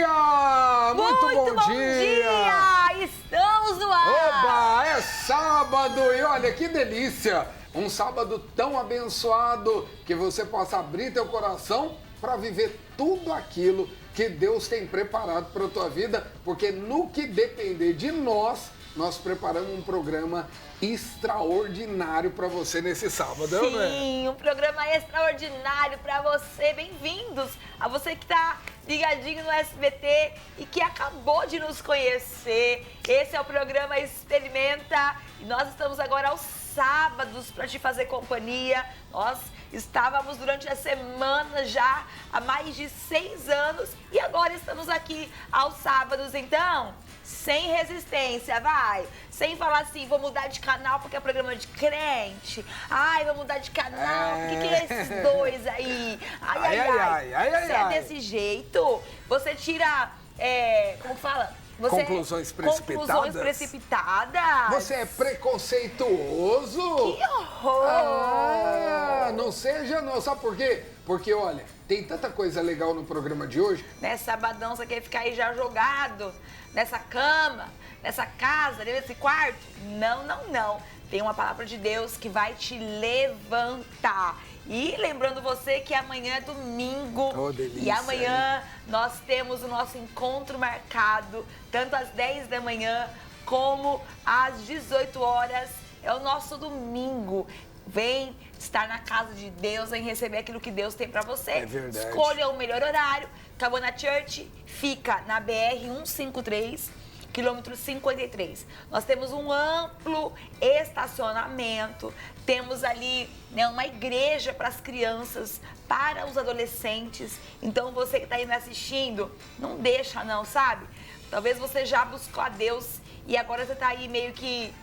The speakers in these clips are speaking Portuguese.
dia! Muito bom dia! Estamos no ar! Oba! É sábado e olha que delícia! Um sábado tão abençoado que você possa abrir teu coração para viver tudo aquilo que Deus tem preparado para a tua vida, porque no que depender de nós preparamos um programa extraordinário para você nesse sábado, Sim, um programa extraordinário para você. Bem-vindos a você que está ligadinho no SBT e que acabou de nos conhecer. Esse é o programa Experimenta e nós estamos agora aos sábados para te fazer companhia. Nós estávamos durante a semana já há mais de 6 anos e agora estamos aqui aos sábados, então sem resistência, vai. Sem falar assim, vou mudar de canal porque é programa de crente. Ai, vou mudar de canal, o que é esses dois aí? Ai. Se é desse jeito, você tira, como fala? Conclusões precipitadas. Você é preconceituoso. Que horror! Não seja não. Sabe por quê? Porque, olha, tem tanta coisa legal no programa de hoje. Nessa sabadão, você quer ficar aí já jogado nessa cama, nessa casa, nesse quarto? Não. Tem uma palavra de Deus que vai te levantar. E lembrando você que amanhã é domingo. Oh, delícia, e amanhã nós temos o nosso encontro marcado, tanto às 10 da manhã como às 18 horas. É o nosso domingo. Vem estar na casa de Deus, vem receber aquilo que Deus tem para você. É verdade. Escolha o melhor horário. Cabana Church fica na BR 153, quilômetro 53. Nós temos um amplo estacionamento, temos ali uma igreja para as crianças, para os adolescentes. Então você que está aí me assistindo, não deixa não, sabe? Talvez você já buscou a Deus e agora você está aí meio que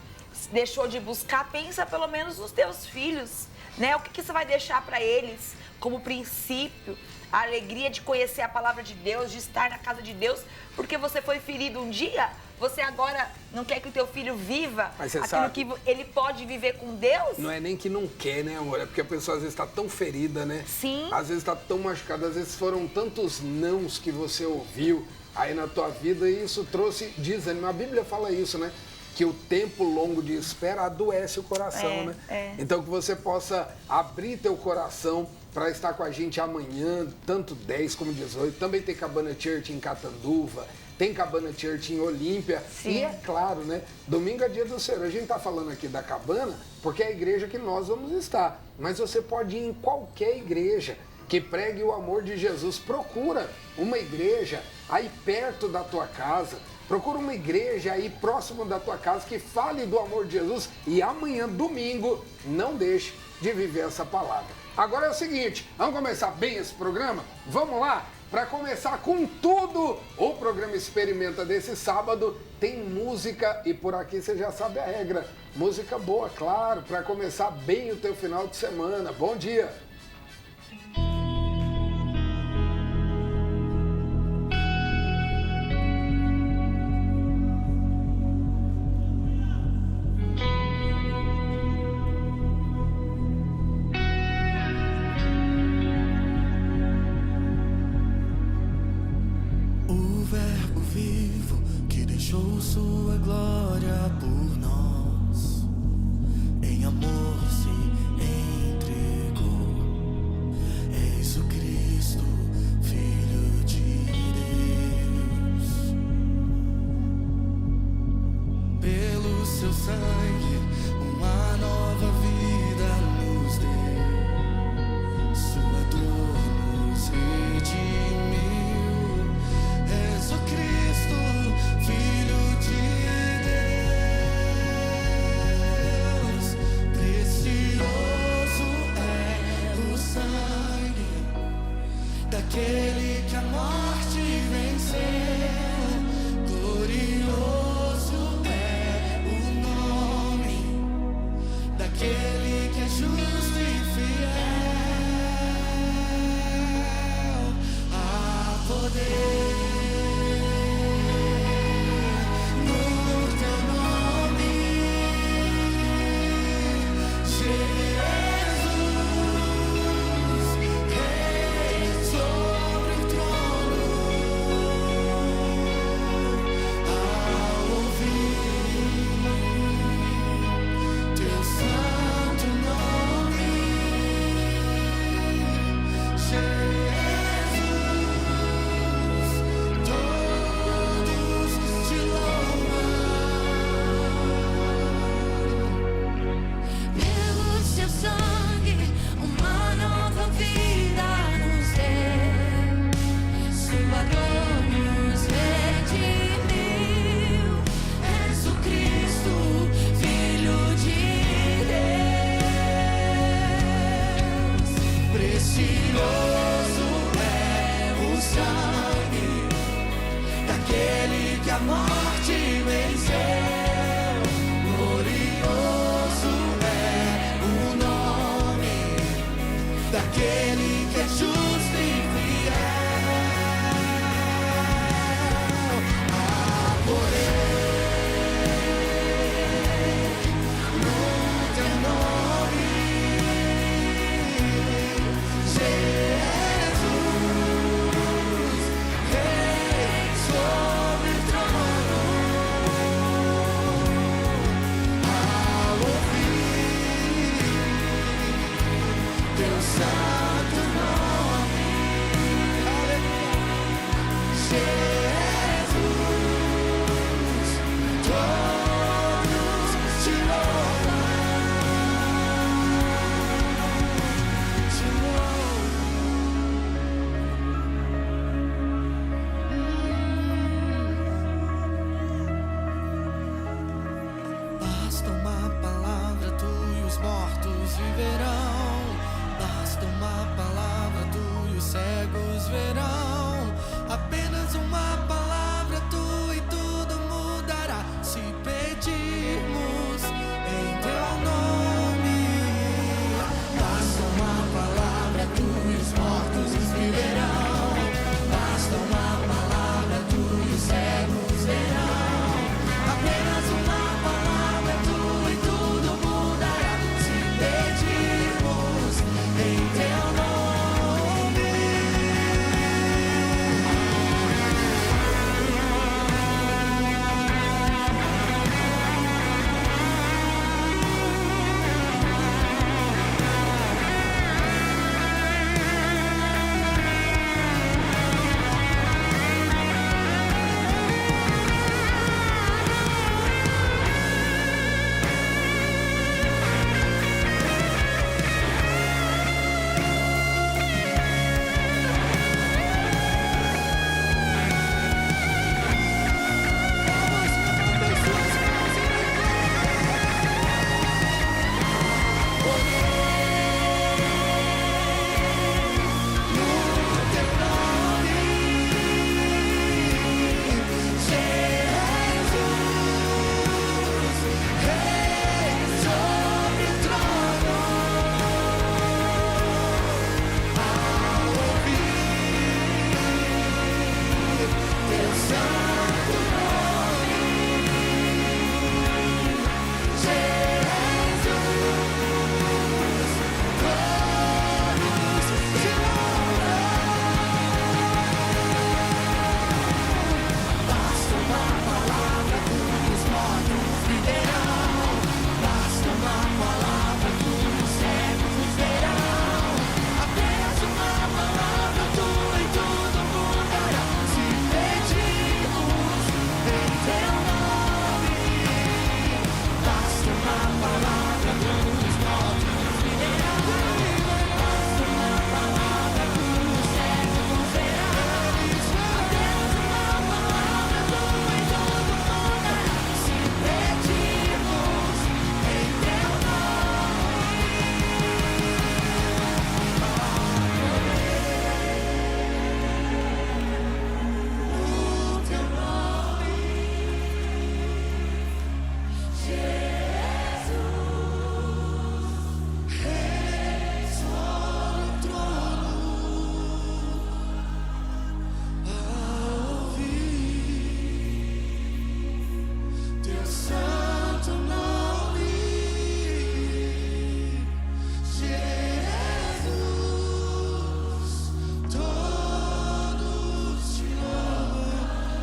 deixou de buscar. Pensa pelo menos nos teus filhos, né? O que você vai deixar para eles como princípio? A alegria de conhecer a palavra de Deus, de estar na casa de Deus, porque você foi ferido um dia, você agora não quer que o teu filho viva aquilo que ele pode viver com Deus? Não é nem que não quer, né, amor? É porque a pessoa às vezes está tão ferida, né? Sim. Às vezes está tão machucada, às vezes foram tantos nãos que você ouviu aí na tua vida e isso trouxe desânimo. A Bíblia fala isso, né? Que o tempo longo de espera adoece o coração, né? Então que você possa abrir teu coração para estar com a gente amanhã, tanto 10 como 18. Também tem Cabana Church em Catanduva, tem Cabana Church em Olímpia. Sim. E é claro, né? Domingo é dia do Senhor. A gente tá falando aqui da Cabana porque é a igreja que nós vamos estar. Mas você pode ir em qualquer igreja que pregue o amor de Jesus. Procura uma igreja aí perto da tua casa. Procura uma igreja aí próximo da tua casa que fale do amor de Jesus e amanhã, domingo, não deixe de viver essa palavra. Agora é o seguinte, vamos começar bem esse programa? Vamos lá? Para começar com tudo, o programa Experimenta desse sábado tem música e por aqui você já sabe a regra. Música boa, claro, para começar bem o teu final de semana. Bom dia! Sua glória por nós, em amor se entregou. És o Cristo, Filho de Deus. Pelo seu sangue, uma nova vida nos deu. Sua dor nos redimiu. És o Cristo, Filho de Deus.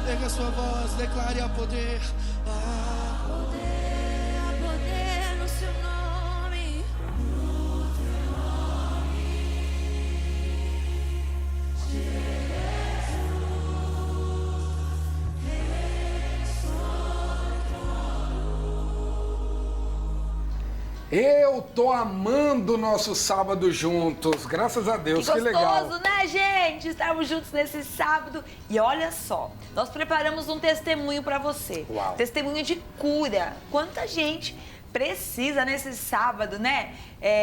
erga sua voz, declare a poder. Há poder no seu nome. Eu tô amando o nosso sábado juntos, graças a Deus, que legal. Gostoso, né, gente? Estarmos juntos nesse sábado. E olha só, nós preparamos um testemunho para você. Uau. Testemunho de cura. Quanta gente precisa nesse sábado, né?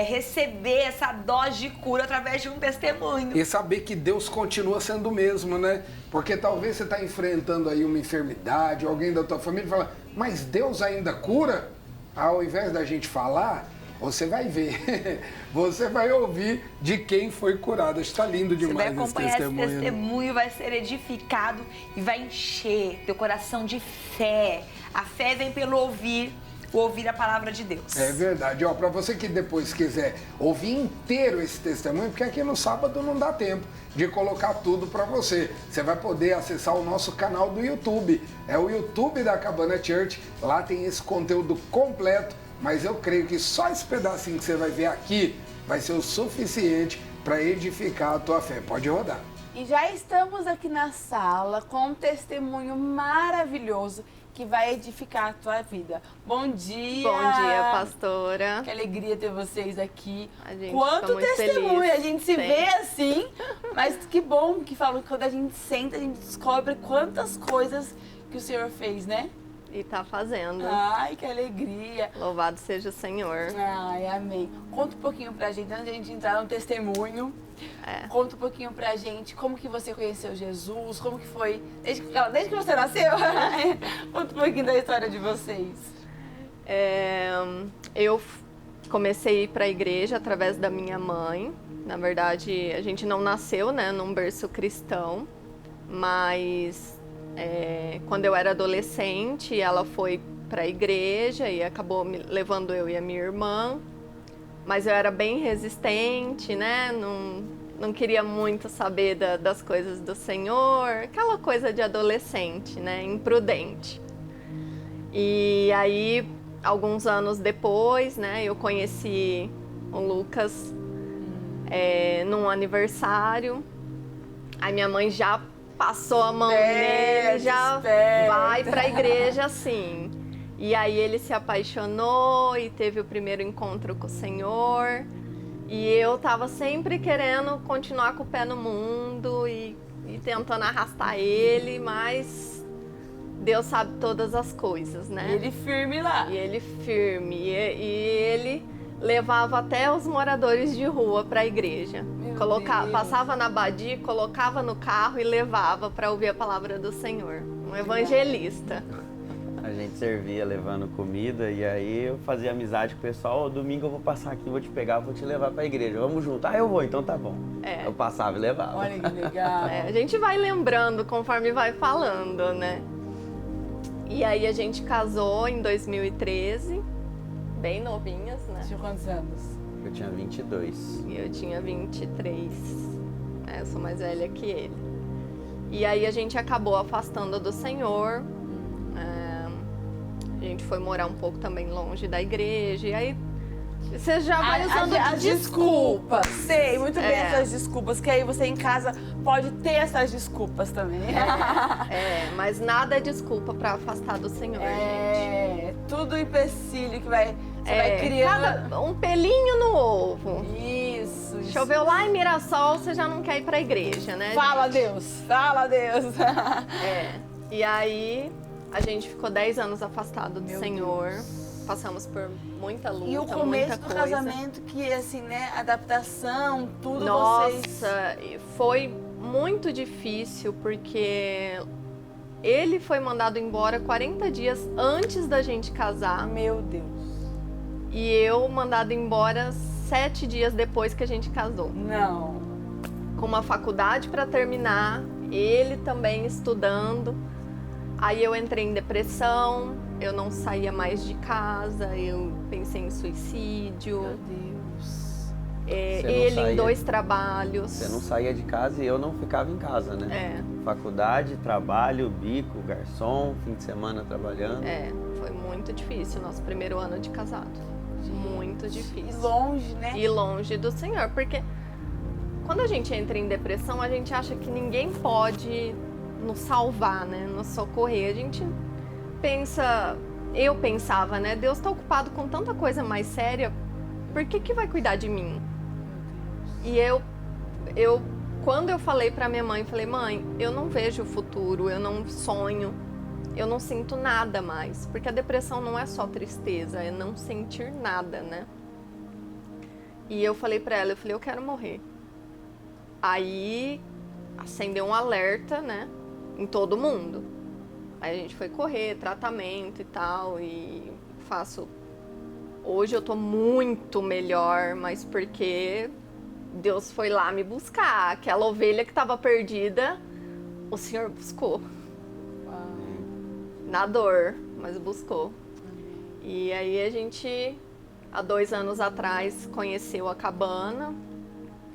Receber essa dose de cura através de um testemunho. E saber que Deus continua sendo o mesmo, né? Porque talvez você está enfrentando aí uma enfermidade, alguém da tua família fala, mas Deus ainda cura? Ao invés da gente falar, você vai ver, você vai ouvir de quem foi curado. Está lindo demais esse testemunho. Você vai acompanhar esse testemunho, vai ser edificado e vai encher teu coração de fé. A fé vem pelo ouvir a palavra de Deus. É verdade. Ó, para você que depois quiser ouvir inteiro esse testemunho, porque aqui no sábado não dá tempo de colocar tudo para você. Você vai poder acessar o nosso canal do YouTube. É o YouTube da Cabana Church. Lá tem esse conteúdo completo, mas eu creio que só esse pedacinho que você vai ver aqui vai ser o suficiente para edificar a tua fé. Pode rodar. E já estamos aqui na sala com um testemunho maravilhoso que vai edificar a tua vida. Bom dia! Bom dia, pastora. Que alegria ter vocês aqui. A gente Quanto fica muito testemunho! feliz. A gente se Sim. vê assim, mas que bom que falam que quando a gente senta, a gente descobre quantas coisas que o Senhor fez, né? E tá fazendo. Ai, que alegria! Louvado seja o Senhor. Ai, amém. Conta um pouquinho pra gente, antes de a gente entrar no testemunho. Conta um pouquinho pra gente como que você conheceu Jesus, como que foi, desde que você nasceu. Conta um pouquinho da história de vocês. Eu comecei a ir para a igreja através da minha mãe. Na verdade, a gente não nasceu, né, num berço cristão, mas quando eu era adolescente, ela foi para a igreja e acabou me levando eu e a minha irmã. Mas eu era bem resistente, né? Não queria muito saber das coisas do Senhor, aquela coisa de adolescente, né? Imprudente. E aí, alguns anos depois, né? Eu conheci o Lucas num aniversário. Aí minha mãe já passou a mão nele, já vai para a igreja assim. E aí ele se apaixonou e teve o primeiro encontro com o Senhor. E eu tava sempre querendo continuar com o pé no mundo e tentando arrastar ele, mas Deus sabe todas as coisas, né? E ele firme lá. E ele firme. E ele levava até os moradores de rua para a igreja. Passava na abadia, colocava no carro e levava para ouvir a palavra do Senhor. Um evangelista. A gente servia levando comida e aí eu fazia amizade com o pessoal. Domingo eu vou passar aqui, vou te pegar, vou te levar pra igreja. Vamos junto. Eu vou, então tá bom. Eu passava e levava. Olha que legal. A gente vai lembrando conforme vai falando, né? E aí a gente casou em 2013, bem novinhas, né? Tinha quantos anos? Eu tinha 22. E eu tinha 23. Eu sou mais velha que ele. E aí a gente acabou afastando do Senhor. A gente foi morar um pouco também longe da igreja. E aí você já vai usando as desculpas. Sei, muito bem essas desculpas. Que aí você em casa pode ter essas desculpas também. Mas nada é desculpa para afastar do Senhor, gente. Tudo empecilho que vai criando. Um pelinho no ovo. Isso. Choveu lá em Mirassol, você já não quer ir pra igreja, né? Fala, Deus. Fala, Deus. E aí a gente ficou 10 anos afastado do Senhor. Deus. Passamos por muita luta, e o começo do casamento, que assim, né? Adaptação, tudo vocês... Nossa, foi muito difícil, porque ele foi mandado embora 40 dias antes da gente casar. Meu Deus. E eu mandada embora 7 dias depois que a gente casou. Não. Com uma faculdade para terminar, ele também estudando. Aí eu entrei em depressão, eu não saía mais de casa, eu pensei em suicídio. Meu Deus. Ele saía, em 2 trabalhos. Você não saía de casa e eu não ficava em casa, né? Faculdade, trabalho, bico, garçom, fim de semana trabalhando. Foi muito difícil o nosso primeiro ano de casado. Muito difícil. E longe, né? E longe do Senhor, porque quando a gente entra em depressão, a gente acha que ninguém pode nos salvar, né? Nos socorrer. A gente pensa, eu pensava, né? Deus está ocupado com tanta coisa mais séria, por que vai cuidar de mim? E quando eu falei pra minha mãe, falei, mãe, eu não vejo o futuro, eu não sonho, eu não sinto nada mais. Porque a depressão não é só tristeza, é não sentir nada, né? E eu falei pra ela, eu quero morrer. Aí acendeu um alerta, né, em todo mundo. Aí a gente foi correr, tratamento e tal, e hoje eu tô muito melhor, mas porque Deus foi lá me buscar. Aquela ovelha que estava perdida, o Senhor buscou. Na dor, mas buscou. E aí a gente, há 2 anos atrás, conheceu a cabana.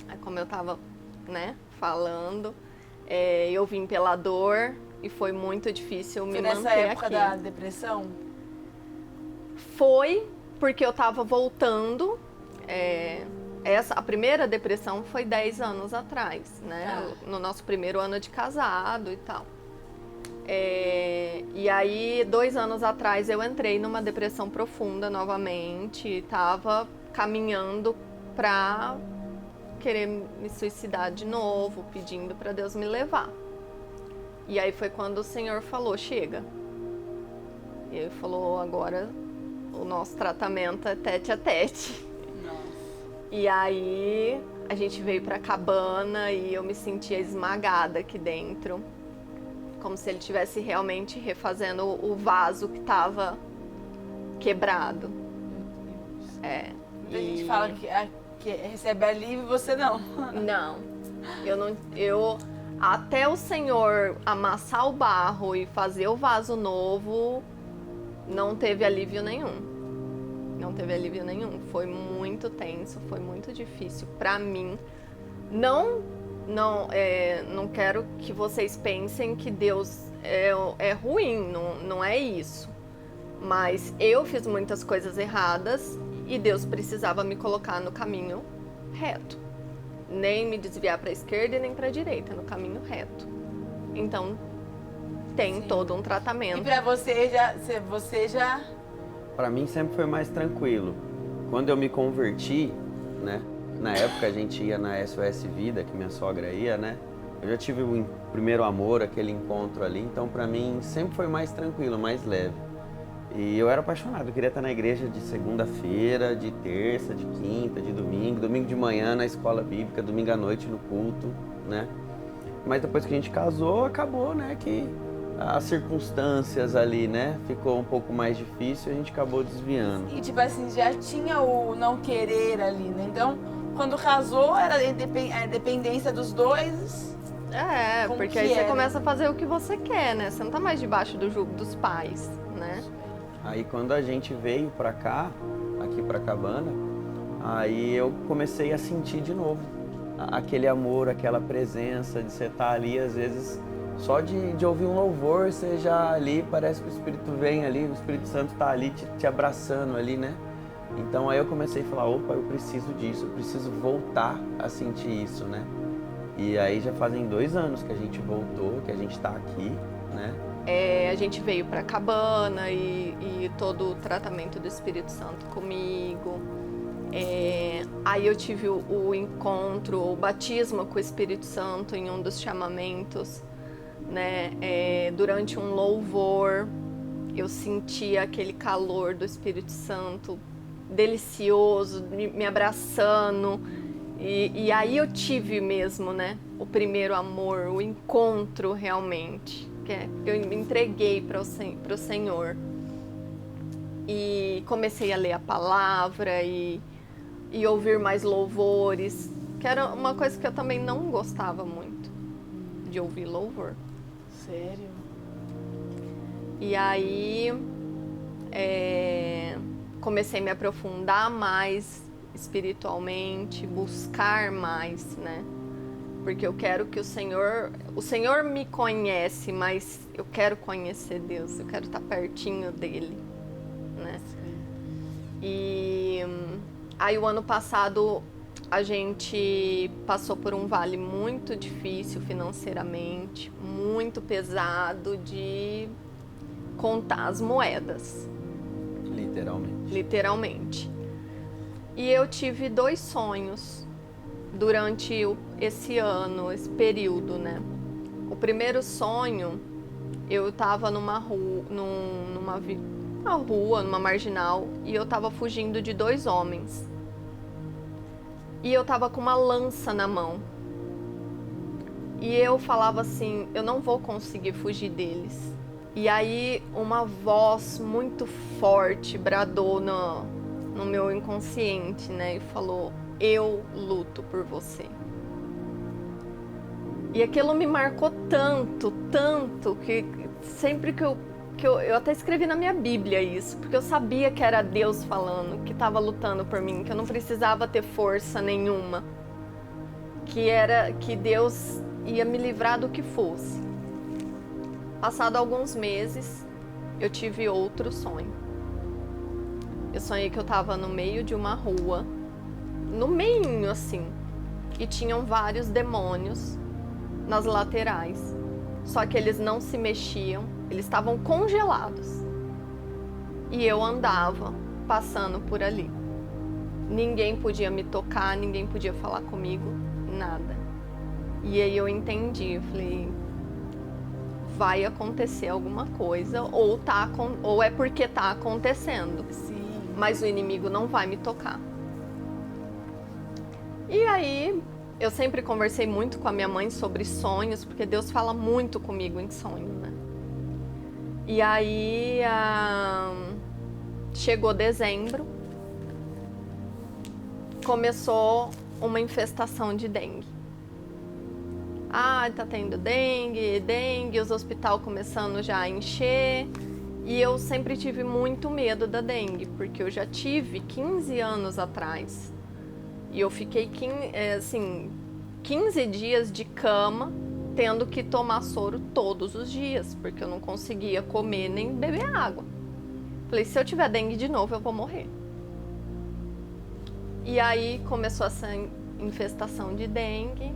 Aí como eu tava, né, falando, eu vim pela dor e foi muito difícil me manter aqui. Foi nessa época da depressão? Foi, porque eu tava voltando. A primeira depressão foi 10 anos atrás, né? No nosso primeiro ano de casado e tal. E aí, 2 anos atrás, eu entrei numa depressão profunda novamente. E tava caminhando pra querer me suicidar de novo, pedindo pra Deus me levar. E aí foi quando o Senhor falou, chega. E ele falou, agora o nosso tratamento é tete a tete. E aí a gente veio pra cabana e eu me sentia esmagada aqui dentro. Como se ele estivesse realmente refazendo o vaso que estava quebrado. A gente fala que recebe alívio e você não. Não. Eu até o Senhor amassar o barro e fazer o vaso novo, não teve alívio nenhum. Não teve alívio nenhum. Foi muito tenso, foi muito difícil pra mim. Não quero que vocês pensem que Deus é ruim, não é isso. Mas eu fiz muitas coisas erradas e Deus precisava me colocar no caminho reto. Nem me desviar para a esquerda e nem para a direita, no caminho reto. Então, tem todo um tratamento. E para você já... Para mim sempre foi mais tranquilo. Quando eu me converti, né? Na época a gente ia na SOS Vida, que minha sogra ia, né? Eu já tive o primeiro amor, aquele encontro ali, então pra mim sempre foi mais tranquilo, mais leve. E eu era apaixonado, eu queria estar na igreja de segunda-feira, de terça, de quinta, de domingo de manhã na escola bíblica, domingo à noite no culto, né? Mas depois que a gente casou, acabou, né, que as circunstâncias ali, né, ficou um pouco mais difícil e a gente acabou desviando. E tipo assim, já tinha o não querer ali, né? Então, quando casou, era a dependência dos dois. Porque aí você começa a fazer o que você quer, né? Você não tá mais debaixo do jugo dos pais, né? Aí quando a gente veio pra cá, aqui pra cabana, aí eu comecei a sentir de novo aquele amor, aquela presença de você estar ali, às vezes, só de ouvir um louvor, você já ali, parece que o Espírito vem ali, o Espírito Santo tá ali te abraçando ali, né? Então aí eu comecei a falar, opa, eu preciso disso, eu preciso voltar a sentir isso, né? E aí já fazem 2 anos que a gente voltou, que a gente tá aqui, né? A gente veio pra cabana e todo o tratamento do Espírito Santo comigo. Aí eu tive o encontro, o batismo com o Espírito Santo em um dos chamamentos, né? Durante um louvor, eu sentia aquele calor do Espírito Santo, delicioso, me abraçando. E aí eu tive mesmo, né, o primeiro amor, o encontro realmente. Eu me entreguei para o Senhor. E comecei a ler a palavra e ouvir mais louvores, que era uma coisa que eu também não gostava muito, de ouvir louvor. Sério? E aí comecei a me aprofundar mais espiritualmente, buscar mais, né? Porque eu quero que o Senhor me conhece, mas eu quero conhecer Deus, eu quero estar pertinho dele, né? E aí o ano passado a gente passou por um vale muito difícil financeiramente, muito pesado de contar as moedas. Literalmente. E eu tive 2 sonhos durante esse ano, esse período, né? O primeiro sonho, eu estava numa marginal, e eu estava fugindo de 2 homens. E eu estava com uma lança na mão. E eu falava assim, eu não vou conseguir fugir deles. E aí uma voz muito forte bradou no meu inconsciente, né? E falou, eu luto por você. E aquilo me marcou tanto, que sempre que eu até escrevi na minha Bíblia isso, porque eu sabia que era Deus falando, que estava lutando por mim, que eu não precisava ter força nenhuma, que Deus ia me livrar do que fosse. Passado alguns meses, eu tive outro sonho. Eu sonhei que eu estava no meio de uma rua, no meinho assim, e tinham vários demônios nas laterais. Só que eles não se mexiam, eles estavam congelados. E eu andava passando por ali. Ninguém podia me tocar, ninguém podia falar comigo, nada. E aí eu entendi, eu falei, vai acontecer alguma coisa, ou é porque tá acontecendo. Sim. Mas o inimigo não vai me tocar. E aí, eu sempre conversei muito com a minha mãe sobre sonhos, porque Deus fala muito comigo em sonho, né? E aí, chegou dezembro, começou uma infestação de dengue. Tá tendo dengue, os hospitais começando já a encher. E eu sempre tive muito medo da dengue, porque eu já tive 15 anos atrás. E eu fiquei 15 dias de cama, tendo que tomar soro todos os dias, porque eu não conseguia comer nem beber água. Falei, se eu tiver dengue de novo, eu vou morrer. E aí começou essa infestação de dengue.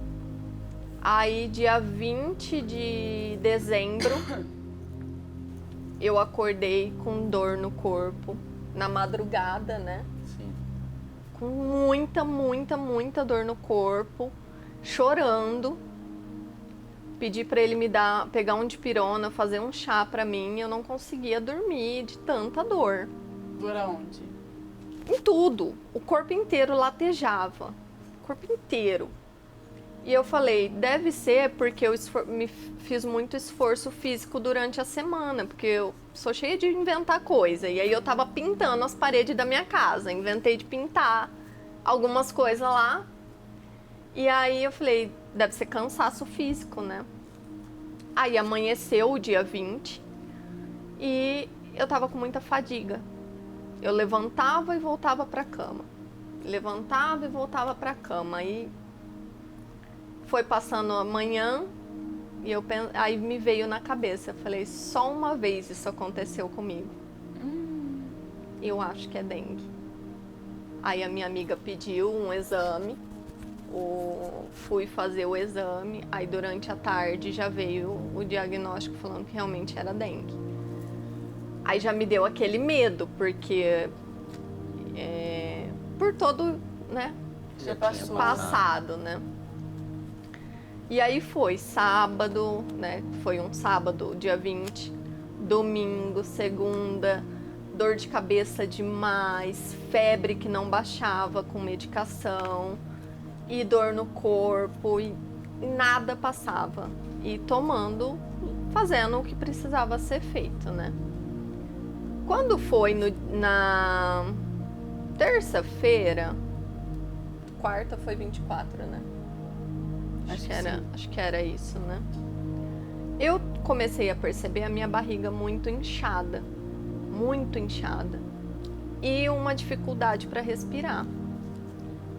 Aí, dia 20 de dezembro, eu acordei com dor no corpo, na madrugada, né? Sim. Com muita dor no corpo, chorando. Pedi para ele pegar um dipirona, fazer um chá para mim. Eu não conseguia dormir de tanta dor. Dor aonde? Em tudo. O corpo inteiro latejava. O corpo inteiro. E eu falei, deve ser porque eu me fiz muito esforço físico durante a semana, porque eu sou cheia de inventar coisa. E aí eu tava pintando as paredes da minha casa, inventei de pintar algumas coisas lá. E aí eu falei, deve ser cansaço físico, né? Aí amanheceu o dia 20 e eu tava com muita fadiga. Eu levantava e voltava pra cama. Levantava e voltava pra cama. Aí foi passando a manhã e aí me veio na cabeça. Eu falei, só uma vez isso aconteceu comigo. Eu acho que é dengue. Aí a minha amiga pediu um exame. Fui fazer o exame. Aí durante a tarde já veio o diagnóstico falando que realmente era dengue. Aí já me deu aquele medo, porque por todo, né, Já passou. passado, né? E aí foi sábado, né? Foi um sábado, dia 20, domingo, segunda, dor de cabeça demais, febre que não baixava com medicação, e dor no corpo, e nada passava. E fazendo o que precisava ser feito, né? Quando foi na terça-feira, quarta foi 24, né? Acho que era isso, né? Eu comecei a perceber a minha barriga muito inchada. E uma dificuldade para respirar.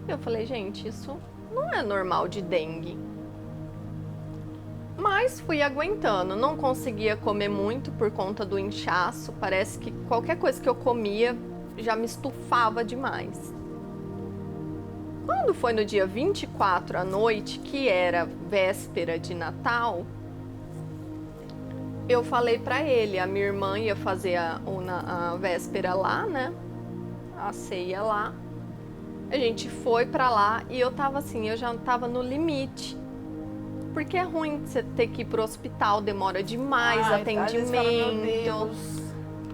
Eu falei, gente, isso não é normal de dengue. Mas fui aguentando, não conseguia comer muito por conta do inchaço. Parece que qualquer coisa que eu comia já me estufava demais. Quando foi no dia 24 à noite, que era véspera de Natal, eu falei pra ele, a minha irmã ia fazer a véspera lá, né? A ceia lá. A gente foi pra lá e eu tava assim, eu já tava no limite. Porque é ruim você ter que ir pro hospital, demora demais, atendimento.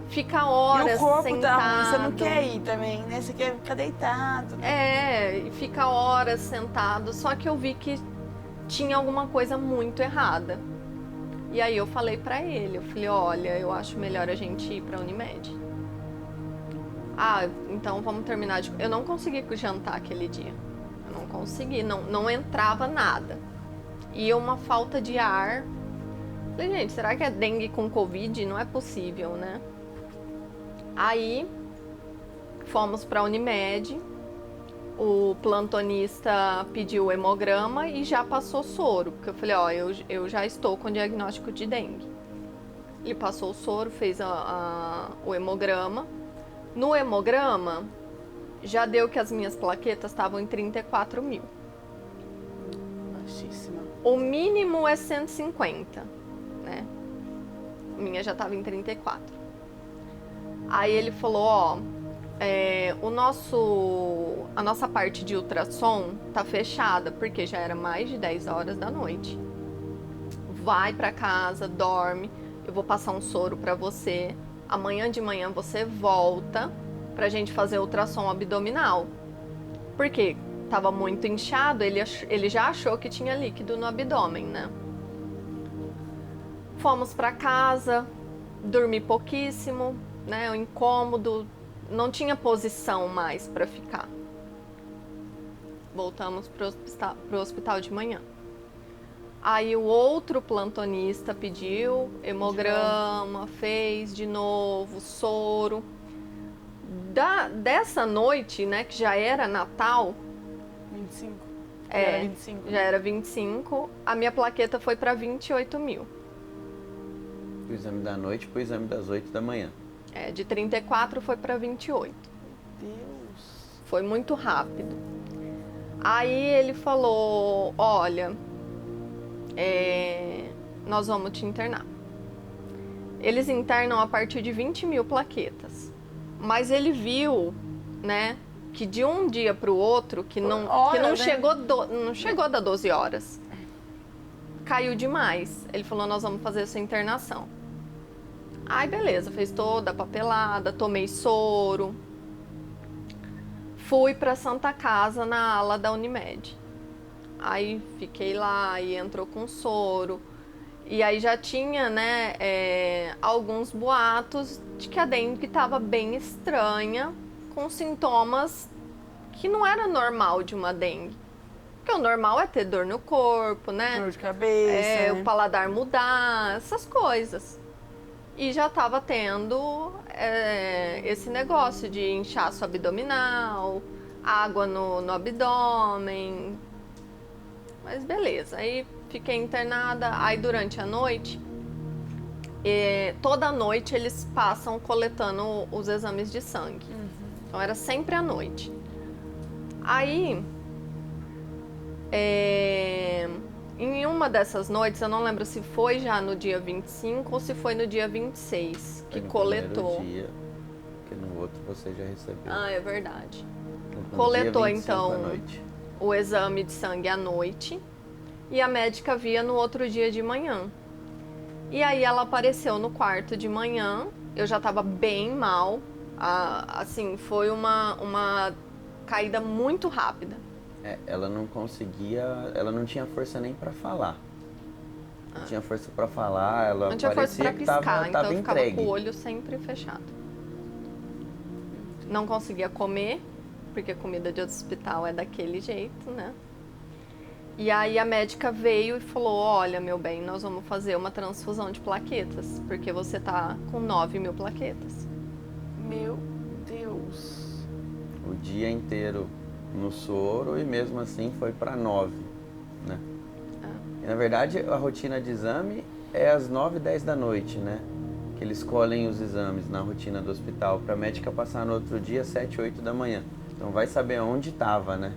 Fica horas e o corpo sentado. tá ruim, você não quer ir também, né? Você quer ficar deitado. E fica horas sentado. Só que eu vi que tinha alguma coisa muito errada. E aí eu falei pra ele, eu falei, olha, eu acho melhor a gente ir pra Unimed. Ah, então vamos terminar de... Eu não consegui jantar aquele dia. Eu não consegui, não entrava nada. E uma falta de ar. Falei, gente, será que é dengue com Covid? Não é possível, né? Aí, fomos pra Unimed. O plantonista pediu o hemograma e já passou soro. Porque eu falei, ó, eu já estou com diagnóstico de dengue. Ele passou o soro, fez o hemograma. No hemograma, já deu que as minhas plaquetas estavam em 34 mil. Baixíssima. O mínimo é 150, né? A minha já estava em 34. Aí ele falou, ó, a nossa parte de ultrassom tá fechada, porque já era mais de 10 horas da noite. Vai pra casa, dorme, eu vou passar um soro pra você. Amanhã de manhã você volta pra gente fazer ultrassom abdominal. Por quê? Tava muito inchado, ele já achou que tinha líquido no abdômen, né? Fomos pra casa, dormi pouquíssimo, né? O incômodo, não tinha posição mais pra ficar. Voltamos pro hospital de manhã. Aí o outro plantonista pediu hemograma, fez de novo, soro. Dessa noite, né, que já era Natal... 25? Já era 25. Já era 25. A minha plaqueta foi para 28 mil. O exame da noite pro exame das 8 da manhã. De 34 foi para 28. Deus. Foi muito rápido. Aí ele falou, olha, nós vamos te internar. Eles internam a partir de 20 mil plaquetas. Mas ele viu, né, que de um dia para o outro, que não chegou da 12 horas. Caiu demais. Ele falou, nós vamos fazer essa internação. Aí, beleza, fez toda a papelada, tomei soro. Fui para Santa Casa, na ala da Unimed. Aí, fiquei lá e entrou com soro. E aí já tinha, né, alguns boatos de que a dengue estava bem estranha, com sintomas que não era normal de uma dengue. Porque o normal é ter dor no corpo, né? Dor de cabeça. O paladar mudar, essas coisas. E já estava tendo esse negócio de inchaço abdominal, água no abdômen. Mas beleza, aí fiquei internada. Aí durante a noite, toda noite eles passam coletando os exames de sangue. Então era sempre à noite. Aí, em uma dessas noites, eu não lembro se foi já no dia 25 ou se foi no dia 26 que coletou. Dia, porque no outro você já recebeu. Ah, é verdade. No Coletou dia 25 à então noite. o exame de sangue à noite e a médica via no outro dia de manhã. E aí ela apareceu no quarto de manhã, eu já estava bem mal, assim, foi uma caída muito rápida. Ela não conseguia, ela não tinha força nem para falar. Não tinha força para falar, ela não tinha força para parecia que piscar, então eu ficava entregue. com o olho sempre fechado. Não conseguia comer, porque a comida de hospital é daquele jeito, né? E aí a médica veio e falou, olha, meu bem, nós vamos fazer uma transfusão de plaquetas, porque você tá com 9 mil plaquetas. Meu Deus. O dia inteiro no soro e mesmo assim foi para 9, né? E, na verdade, a rotina de exame é às 9, 10 da noite, né? Que eles colhem os exames na rotina do hospital para a médica passar no outro dia, 7, 8 da manhã. Então vai saber onde estava, né?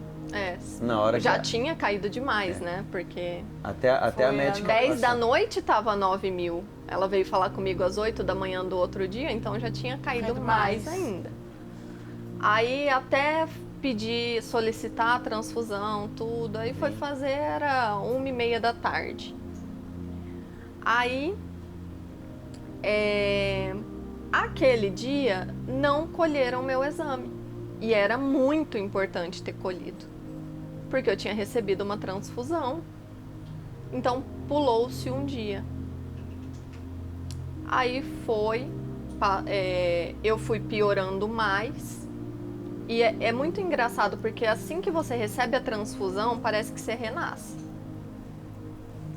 Na hora já tinha caído demais, né? Porque até a médica 10 da noite tava 9 mil. Ela veio falar comigo às 8 da manhã do outro dia, então já tinha caído mais ainda. Aí até pedir, solicitar a transfusão, tudo. Aí foi fazer, era 1h30 da tarde. Aí, aquele dia, não colheram meu exame. E era muito importante ter colhido. Porque eu tinha recebido uma transfusão. Então, pulou-se um dia. Aí eu fui piorando mais. E é muito engraçado, porque assim que você recebe a transfusão, parece que você renasce.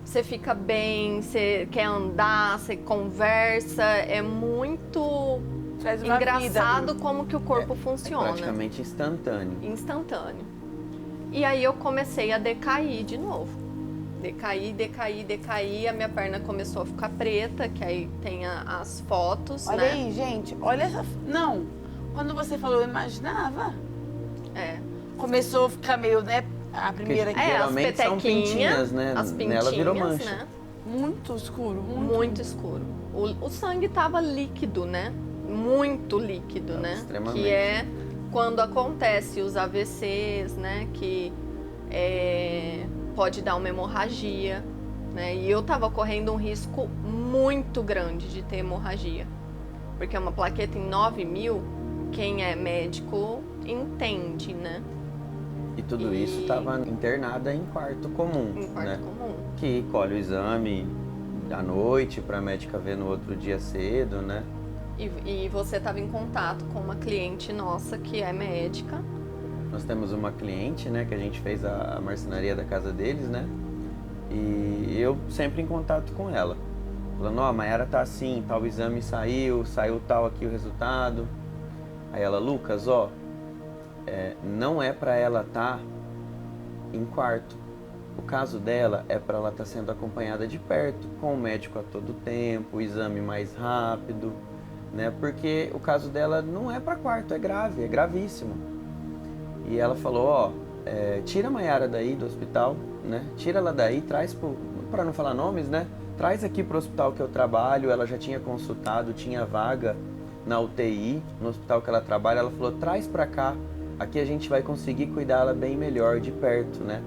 Você fica bem, você quer andar, você conversa, é muito engraçado como que o corpo funciona. É praticamente instantâneo. Instantâneo. E aí eu comecei a decair de novo. Decaí, a minha perna começou a ficar preta, que aí tem as fotos, olha né? aí, gente, olha essa... Não, quando você falou, eu imaginava. Começou a ficar meio, né, a primeira aqui. Geralmente as são pintinhas, né? As pintinhas, nela virou mancha. né? Muito escuro, muito escuro. O sangue tava líquido, né? Muito líquido, né? Extremamente. Que é quando acontece os AVCs, né? Que pode dar uma hemorragia, né? E eu tava correndo um risco muito grande de ter hemorragia. Porque uma plaqueta em 9 mil, quem é médico entende, né? E tudo isso estava internada em quarto comum, né? Comum. Que colhe o exame à noite para a médica ver no outro dia cedo, né? E você estava em contato com uma cliente nossa que é médica. Nós temos uma cliente, né, que a gente fez a marcenaria da casa deles, né? E eu sempre em contato com ela. Falando, a Mayara tá assim, tal exame saiu tal aqui o resultado. Aí ela, Lucas, não é para ela estar em quarto. O caso dela é para ela estar sendo acompanhada de perto, com o médico a todo tempo, o exame mais rápido, né? Porque o caso dela não é para quarto, é grave, é gravíssimo. E ela falou, tira a Mayara daí do hospital, né? Tira ela daí, traz para não falar nomes, né? Traz aqui para o hospital que eu trabalho. Ela já tinha consultado, tinha vaga na UTI, no hospital que ela trabalha. Ela falou, traz para cá, aqui a gente vai conseguir cuidar ela bem melhor de perto, né?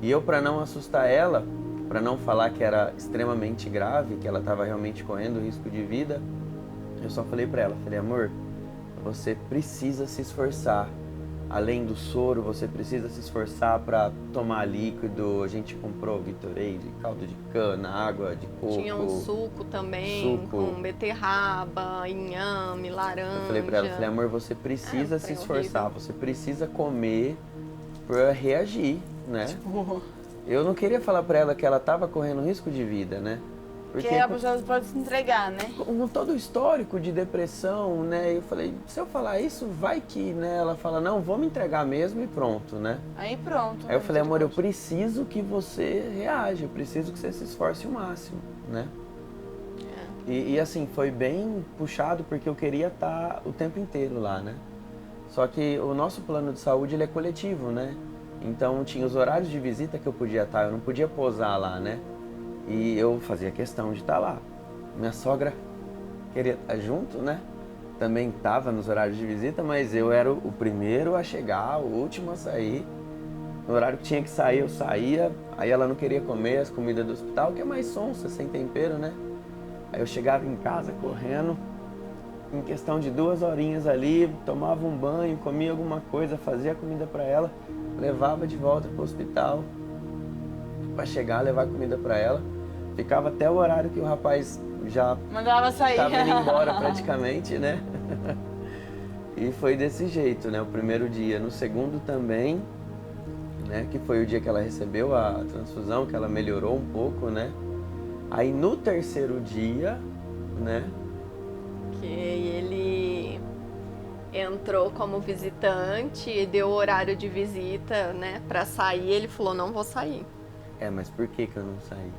E eu, para não assustar ela, para não falar que era extremamente grave, que ela estava realmente correndo risco de vida, eu só falei para ela, falei, amor, você precisa se esforçar. Além do soro, você precisa se esforçar para tomar líquido. A gente comprou Gatorade, caldo de cana, água de coco. Tinha um suco também, com beterraba, inhame, laranja. Eu falei para ela, falei, amor, você precisa se esforçar, horrível. Você precisa comer para reagir, né? Eu não queria falar para ela que ela estava correndo risco de vida, né? Porque a pessoa pode se entregar, né? Com todo o histórico de depressão, né? Eu falei, se eu falar isso, vai que, né? Ela fala, não, vou me entregar mesmo e pronto, né? Aí pronto. Aí eu falei, amor, eu preciso que você reaja, eu preciso que você se esforce o máximo, né? E assim, foi bem puxado porque eu queria estar o tempo inteiro lá, né? Só que o nosso plano de saúde, ele é coletivo, né? Então tinha os horários de visita que eu podia estar, eu não podia posar lá, né? E eu fazia questão de estar lá. Minha sogra queria estar junto, né? Também estava nos horários de visita, mas eu era o primeiro a chegar, o último a sair. No horário que tinha que sair, eu saía. Aí ela não queria comer as comidas do hospital, que é mais sonsa, sem tempero, né? Aí eu chegava em casa correndo, em questão de 2 horinhas ali, tomava um banho, comia alguma coisa, fazia comida para ela, levava de volta para o hospital para chegar, levar comida para ela. Ficava até o horário que o rapaz já mandava sair. Tava indo embora praticamente, né? E foi desse jeito, né? O primeiro dia. No segundo também, né? Que foi o dia que ela recebeu a transfusão, que ela melhorou um pouco, né? Aí no terceiro dia, né? Que ele entrou como visitante e deu o horário de visita, né, pra sair. Ele falou, não vou sair. Mas por que eu não saí?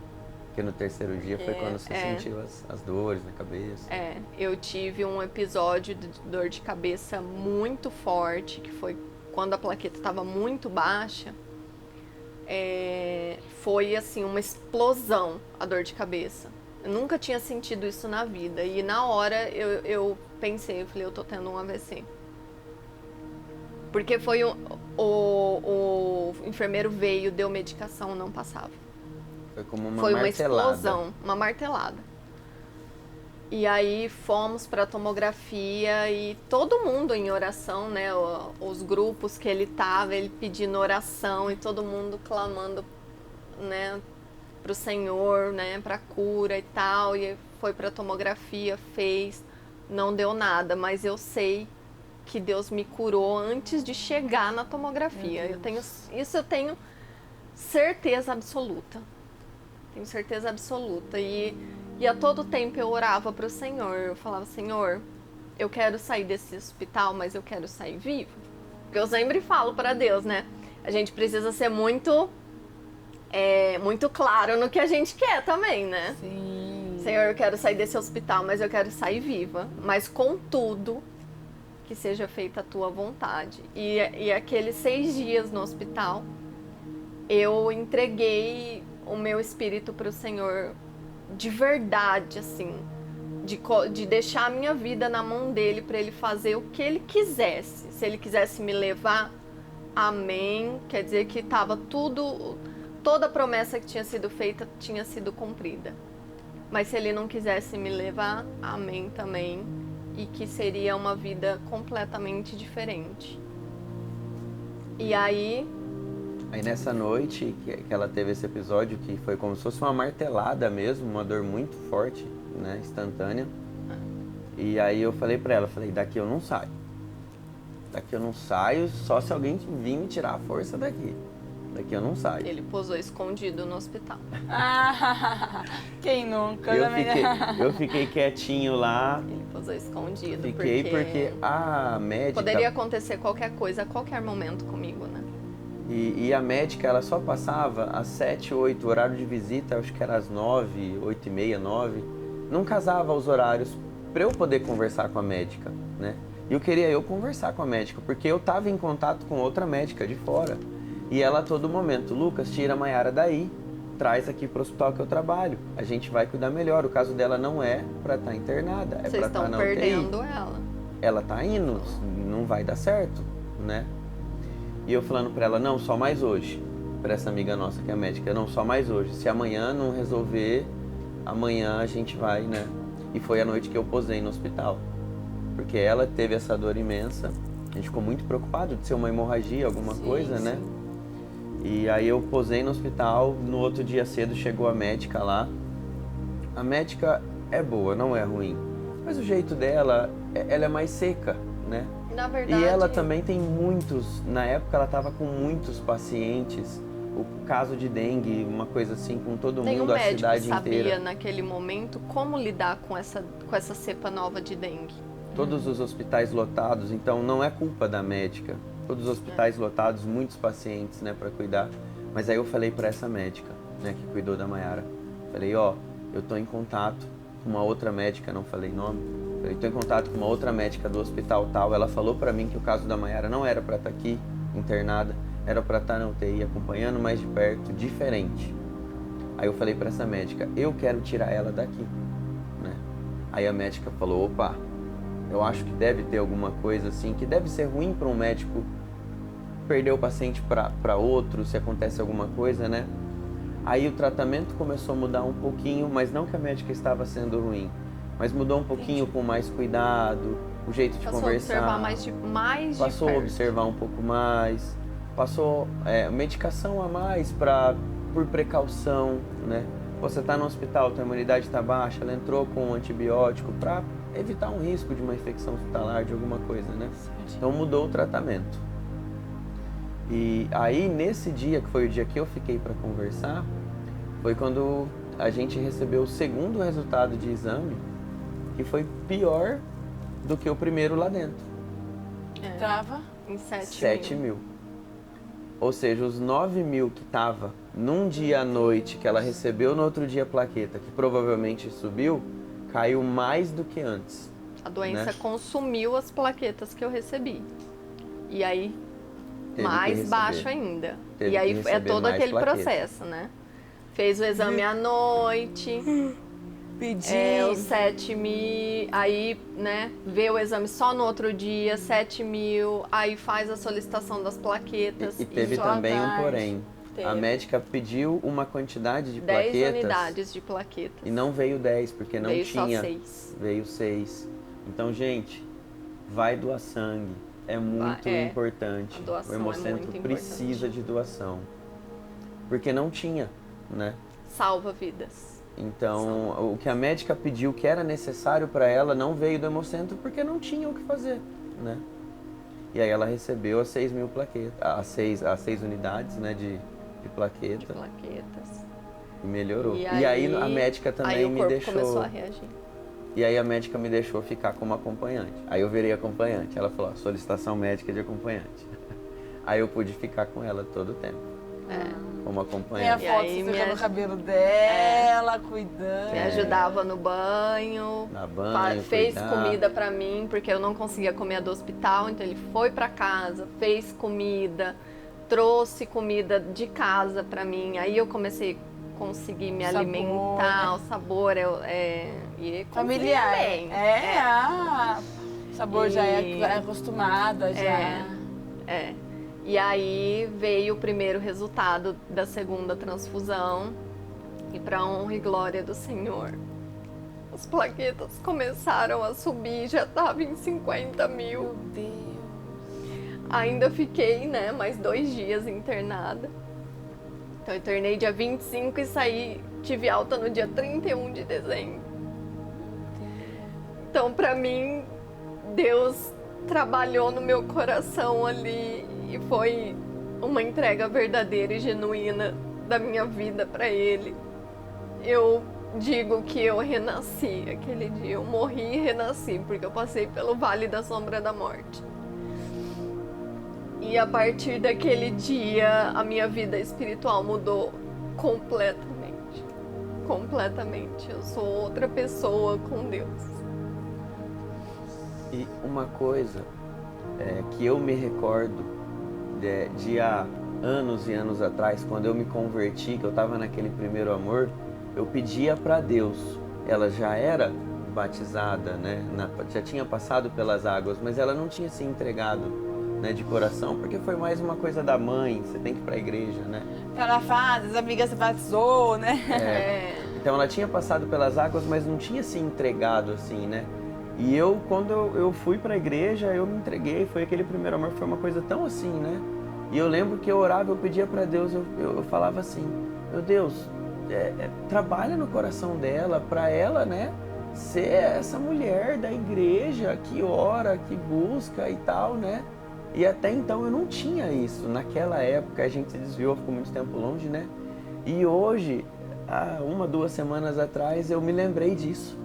Porque no terceiro dia foi quando você sentiu as dores na cabeça. Eu tive um episódio de dor de cabeça muito forte, que foi quando a plaqueta estava muito baixa. Foi assim, uma explosão a dor de cabeça. Eu nunca tinha sentido isso na vida. E na hora eu pensei, eu falei, eu tô tendo um AVC. Porque foi o enfermeiro veio, deu medicação, não passava. Foi como uma Foi martelada. uma explosão, uma martelada. E aí fomos para tomografia e todo mundo em oração, né? Os grupos que ele tava, ele pedindo oração e todo mundo clamando, né, pro Senhor, né, para cura e tal. E foi para tomografia, fez, não deu nada, mas eu sei que Deus me curou antes de chegar na tomografia. Eu tenho certeza absoluta. Tenho certeza absoluta. E a todo tempo eu orava para o Senhor. Eu falava, Senhor, eu quero sair desse hospital, mas eu quero sair vivo. Porque eu sempre falo para Deus, né? A gente precisa ser muito claro no que a gente quer também, né? Sim. Senhor, eu quero sair desse hospital, mas eu quero sair viva. Mas contudo, que seja feita a tua vontade. E aqueles 6 dias no hospital, eu entreguei o meu espírito para o Senhor de verdade, assim, de deixar a minha vida na mão dele para ele fazer o que ele quisesse. Se ele quisesse me levar, amém. Quer dizer que estava toda a promessa que tinha sido feita tinha sido cumprida. Mas se ele não quisesse me levar, amém também. E que seria uma vida completamente diferente. E aí nessa noite que ela teve esse episódio, que foi como se fosse uma martelada mesmo, uma dor muito forte, né, instantânea. E aí eu falei pra ela, daqui eu não saio. Daqui eu não saio, só se alguém vir me tirar a força daqui. Daqui eu não saio. Ele posou escondido no hospital. Quem nunca? Eu fiquei quietinho lá. Ele posou escondido. Fiquei porque a médica... Poderia acontecer qualquer coisa a qualquer momento comigo, né? E a médica, ela só passava às 7, 8, horário de visita, acho que era às 9, 8 e meia, 9. Não casava os horários para eu poder conversar com a médica, né? E eu queria conversar com a médica, porque eu estava em contato com outra médica de fora. E ela a todo momento, Lucas, tira a Mayara daí, traz aqui para o hospital que eu trabalho. A gente vai cuidar melhor. O caso dela não é para estar internada, é para estar na UTI. Vocês estão perdendo ela. Ela tá indo, não vai dar certo, né? E eu falando para ela, não, só mais hoje. Para essa amiga nossa que é médica, não, só mais hoje. Se amanhã não resolver, amanhã a gente vai, né? E foi a noite que eu posei no hospital. Porque ela teve essa dor imensa. A gente ficou muito preocupado de ser uma hemorragia, alguma coisa, né? E aí eu posei no hospital, no outro dia cedo chegou a médica lá. A médica é boa, não é ruim. Mas o jeito dela, ela é mais seca, né? Na verdade... E ela também tem muitos, na época ela estava com muitos pacientes. O caso de dengue, uma coisa assim, com todo mundo, a cidade inteira. Nenhum médico sabia naquele momento como lidar com essa cepa nova de dengue. Todos os hospitais lotados, então não é culpa da médica. Todos os hospitais lotados, muitos pacientes, né, para cuidar. Mas aí eu falei para essa médica, né, que cuidou da Mayara. Falei, eu tô em contato com uma outra médica, não falei nome. Falei, tô em contato com uma outra médica do hospital tal. Ela falou para mim que o caso da Mayara não era para estar aqui internada, era para estar na UTI acompanhando mais de perto, diferente. Aí eu falei para essa médica, eu quero tirar ela daqui, né? Aí a médica falou, opa, eu acho que deve ter alguma coisa assim, que deve ser ruim para um médico perder o paciente para outro, se acontece alguma coisa, né? Aí o tratamento começou a mudar um pouquinho, mas não que a médica estava sendo ruim, mas mudou um pouquinho com mais cuidado, o jeito de conversar. Passou a observar mais de Passou a observar um pouco mais, passou medicação a mais por precaução, né? Você está no hospital, tua imunidade está baixa, ela entrou com um antibiótico para evitar um risco de uma infecção hospitalar, de alguma coisa, né? Então mudou o tratamento. E aí, nesse dia, que foi o dia que eu fiquei para conversar, foi quando a gente recebeu o segundo resultado de exame, que foi pior do que o primeiro lá dentro. Tava Em 7 mil. Ou seja, os 9 mil que tava num dia à noite, que ela recebeu no outro dia a plaqueta, que provavelmente subiu, caiu mais do que antes. A doença né? consumiu as plaquetas que eu recebi. E aí, Teve que mais receber. baixo ainda. Teve E aí que é receber todo mais aquele plaqueta. processo, né? Fez o exame à noite, pedir. os 7 mil, aí, né, vê o exame só no outro dia, 7 mil, aí faz a solicitação das plaquetas. E teve só à também um tarde. porém. Teve. A médica pediu uma quantidade de 10 plaquetas unidades de plaquetas. e não veio 10, porque não Veio tinha. só 6. Veio 6. Então, gente, vai doar sangue. É muito É, importante. a doação O é Hemocentro muito precisa importante. de doação. Porque não tinha, né? Salva vidas. Então, o que a médica pediu que era necessário para ela não veio do Hemocentro porque não tinha o que fazer, né? E aí ela recebeu as 6 mil plaquetas, as 6 unidades, né, de plaqueta De plaquetas. e melhorou. E E aí aí- a médica também Aí o me corpo deixou. começou a reagir. E aí a médica me deixou ficar como acompanhante. Aí eu virei acompanhante. Ela falou, ó, solicitação médica de acompanhante. Aí eu pude ficar com ela todo o tempo, como Tem a acompanhante. E foto aí você me secando o aj- cabelo dela, cuidando. Me ajudava no banho, Na banho, fez cuidar. comida pra mim, porque eu não conseguia comer a do hospital, então ele foi pra casa, fez comida, trouxe comida de casa pra mim. Aí eu comecei a conseguir me Sabor, alimentar, né? o sabor e Familiar. bem. O sabor já é acostumada, já. É. E aí veio o primeiro resultado da segunda transfusão. E para honra e glória do Senhor, as plaquetas começaram a subir, já estava em 50 mil. Meu Deus. Ainda fiquei, né, mais 2 dias internada. Então eu internei dia 25 e saí, tive alta no dia 31 de dezembro. Então, para mim, Deus trabalhou no meu coração ali e foi uma entrega verdadeira e genuína da minha vida para Ele. Eu digo que eu renasci aquele dia, eu morri e renasci, porque eu passei pelo vale da sombra da morte. E a partir daquele dia, a minha vida espiritual mudou completamente. Completamente. Eu sou outra pessoa com Deus. E uma coisa que eu me recordo de há anos e anos atrás, quando eu me converti, que eu estava naquele primeiro amor, eu pedia para Deus. Ela já era batizada, né? Já tinha passado pelas águas, mas ela não tinha se entregado, né, de coração, porque foi mais uma coisa da mãe, você tem que ir para a igreja, né? Ela faz, as amigas se batizou, né? Então ela tinha passado pelas águas, mas não tinha se entregado assim, né? E quando eu fui para a igreja, eu me entreguei, foi aquele primeiro amor, foi uma coisa tão assim, né? E eu lembro que eu orava, eu pedia para Deus, eu falava assim, meu Deus, trabalha no coração dela, para ela, né, ser essa mulher da igreja que ora, que busca e tal, né? E até então eu não tinha isso. Naquela época a gente se desviou, ficou muito tempo longe, né? E hoje, há 1, 2 semanas atrás, eu me lembrei disso.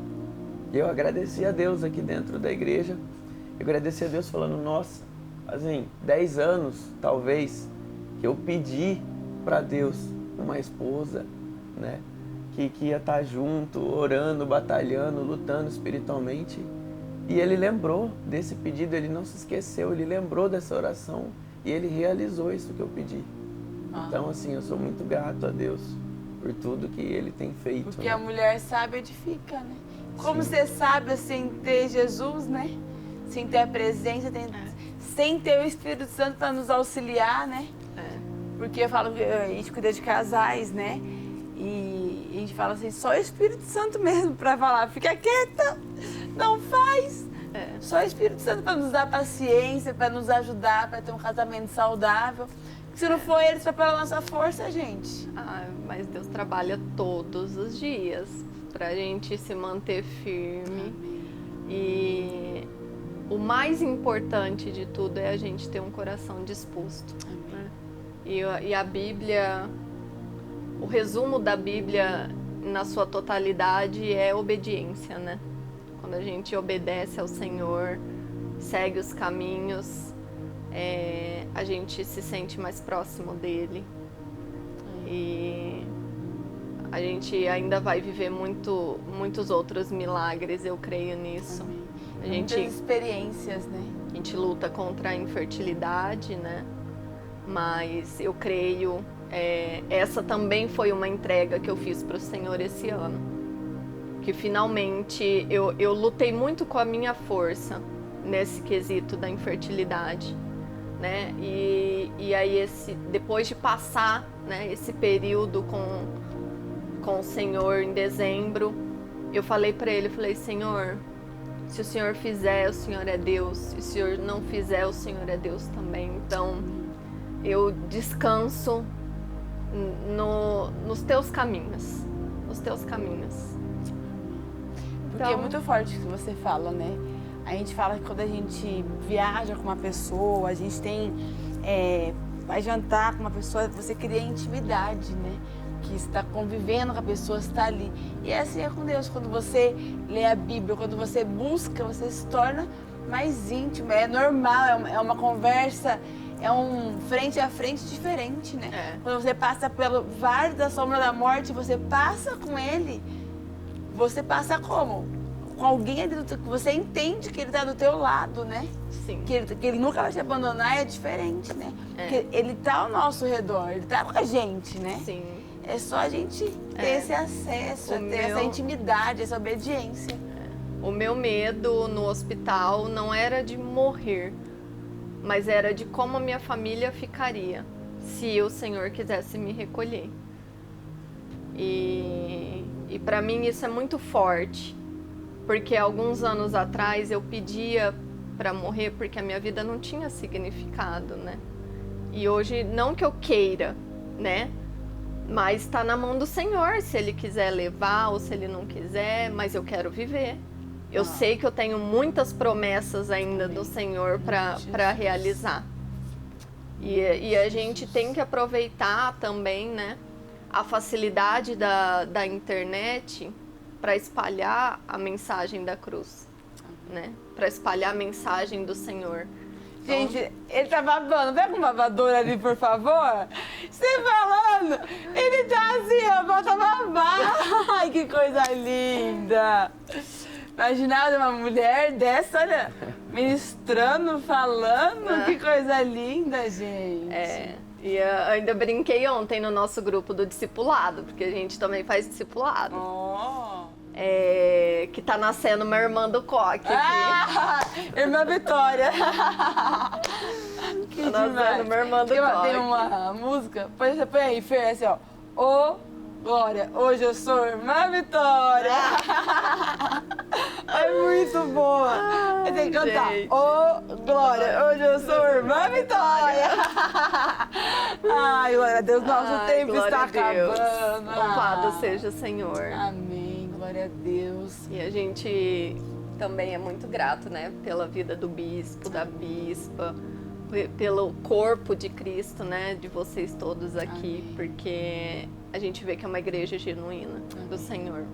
Eu agradeci a Deus aqui dentro da igreja. Eu agradeci a Deus falando, nossa, assim, 10 anos, talvez, que eu pedi para Deus uma esposa, né? Que ia estar junto, orando, batalhando, lutando espiritualmente. E ele lembrou desse pedido, ele não se esqueceu, ele lembrou dessa oração e ele realizou isso que eu pedi. Então, assim, eu sou muito grato a Deus por tudo que ele tem feito. Porque né? a mulher sábia edifica, né? Como ser sábia sem ter Jesus, né? Sem ter a presença, sem ter o Espírito Santo para nos auxiliar, né? Porque eu falo que a gente cuida de casais, né? E a gente fala assim, só o Espírito Santo mesmo para falar, fica quieta, não faz. Só o Espírito Santo para nos dar paciência, para nos ajudar, para ter um casamento saudável. Se não for ele, só pela nossa força, gente. Mas Deus trabalha todos os dias pra gente se manter firme. E o mais importante de tudo é a gente ter um coração disposto. Né? E a Bíblia, o resumo da Bíblia na sua totalidade é obediência, né? Quando a gente obedece ao Senhor, segue os caminhos, a gente se sente mais próximo dele. E a gente ainda vai viver muitos outros milagres, eu creio nisso. Muitas experiências, né? A gente luta contra a infertilidade, né? Mas eu creio, essa também foi uma entrega que eu fiz para o Senhor esse ano. Que finalmente eu lutei muito com a minha força nesse quesito da infertilidade, né? E aí depois de passar, né, esse período com o Senhor em dezembro, eu falei para ele, Senhor, se o Senhor fizer, o Senhor é Deus, e se o Senhor não fizer, o Senhor é Deus também. Então eu descanso nos teus caminhos, Porque é muito forte o que você fala, né? A gente fala que quando a gente viaja com uma pessoa, a gente vai jantar com uma pessoa, você cria intimidade, né? Que está convivendo com a pessoa, está ali. E assim é com Deus. Quando você lê a Bíblia, quando você busca, você se torna mais íntimo. É normal, é uma conversa, é um frente a frente diferente, né? Quando você passa pelo vale da sombra da morte, você passa com ele. Você passa como? Com alguém ali que você entende que ele está do teu lado, né? Sim. Que ele nunca vai te abandonar, é diferente, né? Porque ele está ao nosso redor, ele está com a gente, né? Sim. É só a gente ter esse acesso, essa intimidade, essa obediência. O meu medo no hospital não era de morrer, mas era de como a minha família ficaria se o Senhor quisesse me recolher. E para mim isso é muito forte, porque alguns anos atrás eu pedia para morrer porque a minha vida não tinha significado, né? E hoje, não que eu queira, né? Mas está na mão do Senhor, se Ele quiser levar ou se Ele não quiser, mas eu quero viver. Eu sei que eu tenho muitas promessas ainda do Senhor para realizar. E a gente tem que aproveitar também, né, a facilidade da internet para espalhar a mensagem da cruz, né? Para espalhar a mensagem do Senhor. Gente, ele tá babando. Pega um babador ali, por favor. Você falando, ele tá assim, ó, volta babar. Ai, que coisa linda. Imaginava uma mulher dessa, olha, ministrando, falando. Que coisa linda, gente. E eu ainda brinquei ontem no nosso grupo do discipulado, porque a gente também faz discipulado. Que tá nascendo uma irmã do Coque. Irmã Vitória. Que tá nascendo uma irmã do Coque. Tem uma música, põe aí, Fer, assim, ó. Ô, Glória, hoje eu sou irmã Vitória. É muito boa. Eu tenho que cantar. Ô, Glória, hoje eu sou irmã Vitória. Ai, glória a Deus, nosso tempo está acabando. Louvado seja o Senhor. Amém, glória a Deus. E a gente também é muito grato, né, pela vida do bispo, da bispa, pelo corpo de Cristo, né, de vocês todos aqui, porque a gente vê que é uma igreja genuína do Senhor.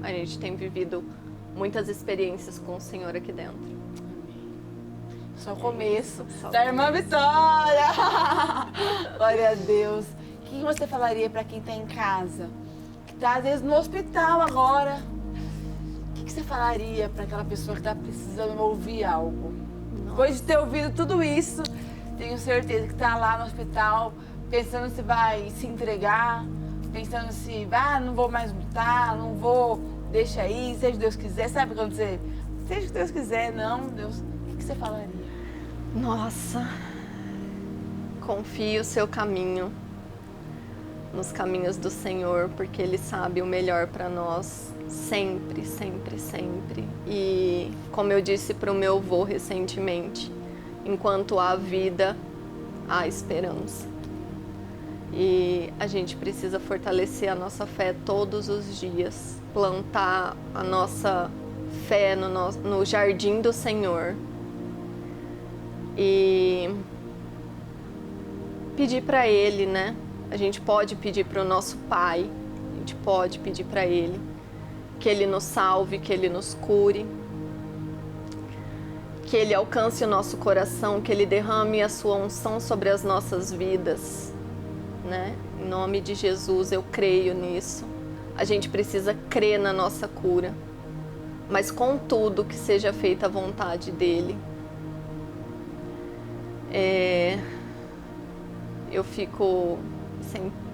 A gente tem vivido muitas experiências com o Senhor aqui dentro. Só o começo da irmã Vitória. Glória a Deus. O que você falaria para quem está em casa, que está às vezes no hospital agora? O que você falaria para aquela pessoa que está precisando ouvir algo? Depois de ter ouvido tudo isso, tenho certeza que está lá no hospital, pensando se vai se entregar, pensando se, não vou mais lutar, não vou, deixa aí, seja Deus quiser. Sabe quando você, seja Deus quiser, não, Deus, o que você falaria? Nossa, confie o seu caminho nos caminhos do Senhor, porque Ele sabe o melhor para nós, sempre, sempre, sempre. E como eu disse para o meu avô recentemente, enquanto há vida, há esperança. E a gente precisa fortalecer a nossa fé todos os dias, plantar a nossa fé no jardim do Senhor e pedir para Ele, né? A gente pode pedir para o nosso Pai, a gente pode pedir para Ele que Ele nos salve, que Ele nos cure, que Ele alcance o nosso coração, que Ele derrame a sua unção sobre as nossas vidas, né? Em nome de Jesus, eu creio nisso. A gente precisa crer na nossa cura, mas contudo que seja feita a vontade dEle. Eu fico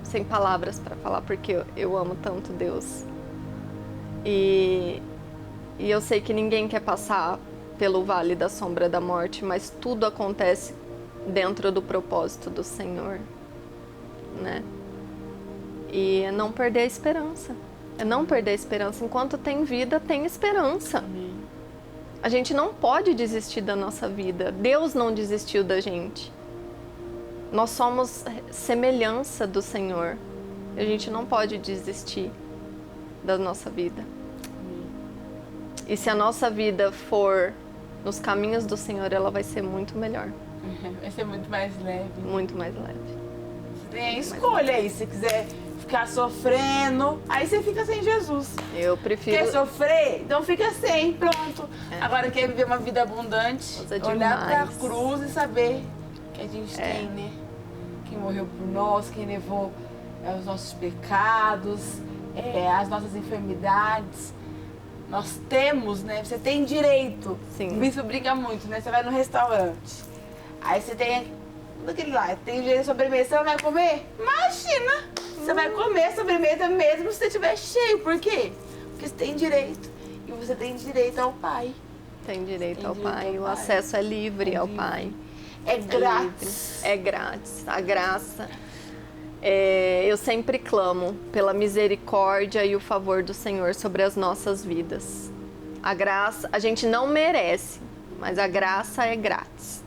sem palavras para falar, porque eu amo tanto Deus. E eu sei que ninguém quer passar pelo vale da sombra da morte, mas tudo acontece dentro do propósito do Senhor, né? E é não perder a esperança. É não perder a esperança. Enquanto tem vida, tem esperança. Amém. A gente não pode desistir da nossa vida. Deus não desistiu da gente. Nós somos semelhança do Senhor. A gente não pode desistir da nossa vida. E se a nossa vida for nos caminhos do Senhor, ela vai ser muito melhor. Vai ser muito mais leve. Muito mais leve. Você tem a escolha aí. Se você quiser ficar sofrendo, aí você fica sem Jesus. Eu prefiro... Quer sofrer? Então fica sem, pronto. Agora quer viver uma vida abundante, olhar pra cruz e saber que a gente tem, né? Quem morreu por nós, quem levou os nossos pecados, as nossas enfermidades. Nós temos, né? Você tem direito. Sim. O bispo brinca muito, né? Você vai no restaurante, aí você tem daquele lá, tem direito à sobremesa, você não vai comer? Imagina! Você vai comer a sobremesa mesmo se você estiver cheio. Por quê? Porque você tem direito. E você tem direito ao Pai. Tem direito ao Pai. O acesso é livre ao Pai. É grátis. É grátis. A graça. Eu sempre clamo pela misericórdia e o favor do Senhor sobre as nossas vidas. A graça, a gente não merece, mas a graça é grátis.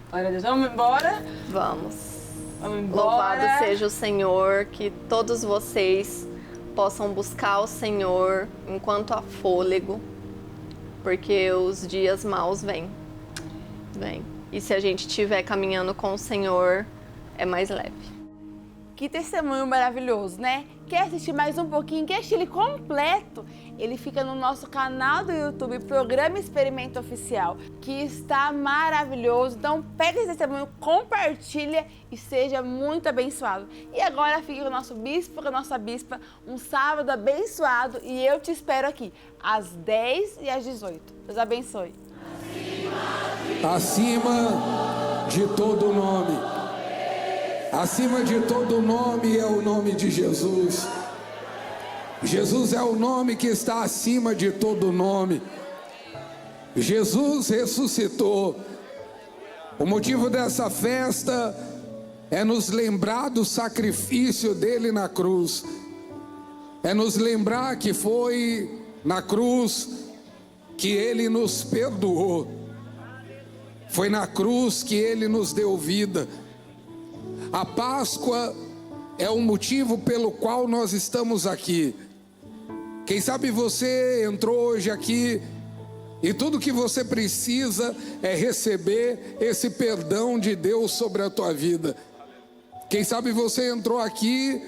Glória a Deus. Vamos embora? Vamos. Vamos embora. Louvado seja o Senhor, que todos vocês possam buscar o Senhor enquanto há fôlego, porque os dias maus vêm. E se a gente estiver caminhando com o Senhor, é mais leve. Que testemunho maravilhoso, né? Quer assistir mais um pouquinho? Quer assistir ele completo? Ele fica no nosso canal do YouTube, Programa Experimento Oficial, que está maravilhoso. Então pega esse testemunho, compartilha e seja muito abençoado. E agora fique com o nosso bispo, com a nossa bispa, um sábado abençoado, e eu te espero aqui, às 10 e às 18. Deus abençoe. Acima de todo nome. Acima de todo nome é o nome de Jesus. Jesus é o nome que está acima de todo nome. Jesus ressuscitou. O motivo dessa festa é nos lembrar do sacrifício dele na cruz. É nos lembrar que foi na cruz que ele nos perdoou. Foi na cruz que ele nos deu vida. A Páscoa é o motivo pelo qual nós estamos aqui. Quem sabe você entrou hoje aqui e tudo que você precisa é receber esse perdão de Deus sobre a tua vida. Quem sabe você entrou aqui